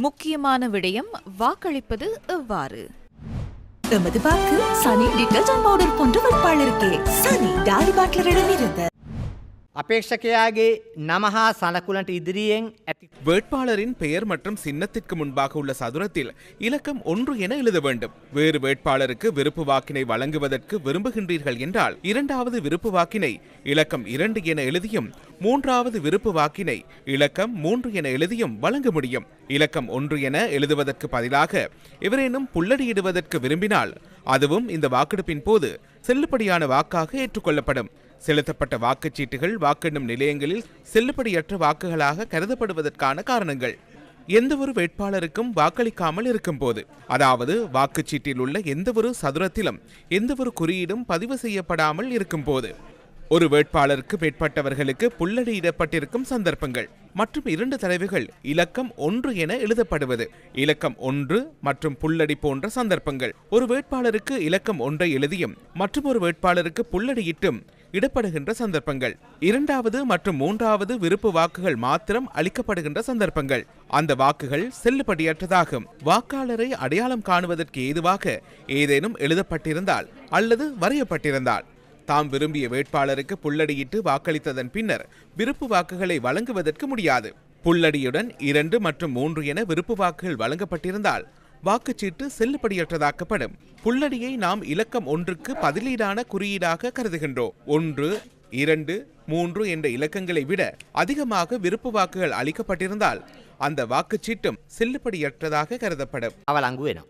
முக்கியமான விடயம் வாக்களிப்பது எவ்வாறு? எமது வாக்கு சனி டிட்டர்ஜென்ட் பவுடர் போன்ற வேட்பாளருக்கே. சனி டாடி பாட்லரிடமிருந்து. அபேட்சகையாகே நமஹா சனக்குலன்ட் இதிரிයෙන් ඇති வேட்பாளரின் பெயர் மற்றும் சின்னத்திற்கு முன்பாக உள்ள சதுரத்தில் இலக்கம் 1 என எழுத வேண்டும். வேறு வேட்பாளருக்கு விருப்பு வாக்கினை வழங்குவதற்கு விரும்புகின்றீர்கள் என்றால் இரண்டாவது விருப்பு வாக்கினை இலக்கம் 2 என எழுதியும் மூன்றாவது விருப்பு வாக்கினை இலக்கம் 3 என எழுதியும் வழங்க முடியும். இலக்கம் 1 என எழுதுவதற்கு பதிலாக எவரேனும் புள்ளடியிடுவதற்கு விரும்பினால் அதுவும் இந்த வாக்கெடுப்பின் போது செல்லுபடியான வாக்காக ஏற்றுக்கொள்ளப்படும். செலுத்தப்பட்ட வாக்குச்சீட்டுகள் வாக்கெண்ணும் நிலையங்களில் செல்லுபடியற்ற வாக்குகளாக கருதப்படுவதற்கான காரணங்கள்: எந்தவொரு வேட்பாளருக்கும் வாக்களிக்காமல் இருக்கும் போது, அதாவது வாக்குச்சீட்டில் உள்ள எந்தவொரு சதுரத்திலும் எந்தவொரு குறியீடும் பதிவு செய்யப்படாமல் இருக்கும் போது, ஒரு வேட்பாளருக்கு மேற்பட்டவர்களுக்கு புள்ளடியிடப்பட்டிருக்கும் சந்தர்ப்பங்கள் மற்றும் 2 தடவைகள் இலக்கம் 1 என எழுதப்படுவது, இலக்கம் 1 மற்றும் புள்ளடி போன்ற சந்தர்ப்பங்கள். ஒரு வேட்பாளருக்கு இலக்கம் 1 எழுதியும் மற்றும் ஒரு வேட்பாளருக்கு புள்ளடியிட்டும் இடப்படுகின்ற சந்தர்ப்பங்கள். 2வது மற்றும் 3வது விருப்பு வாக்குகள் மாத்திரம் அளிக்கப்படுகின்ற சந்தர்ப்பங்கள். அந்த வாக்குகள் செல்லுபடியற்றதாகும். வாக்காளரை அடையாளம் காணுவதற்கு ஏதுவாக ஏதேனும் எழுதப்பட்டிருந்தால் அல்லது வரையப்பட்டிருந்தால், தாம் விரும்பிய வேட்பாளருக்கு புள்ளடியிட்டு வாக்களித்ததன் பின்னர் விருப்பு வாக்குகளை வழங்குவதற்கு முடியாது. புள்ளடியுடன் 2 மற்றும் 3 என விருப்பு வாக்குகள் வழங்கப்பட்டிருந்தால் வாக்குச்சீட்டு செல்லுபடியற்றதாக்கப்படும். புள்ளடியை நாம் இலக்கம் 1க்கு பதிலீடான குறியீடாக கருதுகின்றோம். 1, 2, 3 என்ற இலக்கங்களை விட அதிகமாக விருப்பு வாக்குகள் அளிக்கப்பட்டிருந்தால் அந்த வாக்குச்சீட்டும் செல்லுபடியற்றதாக கருதப்படும். අවලංගු වෙනවා.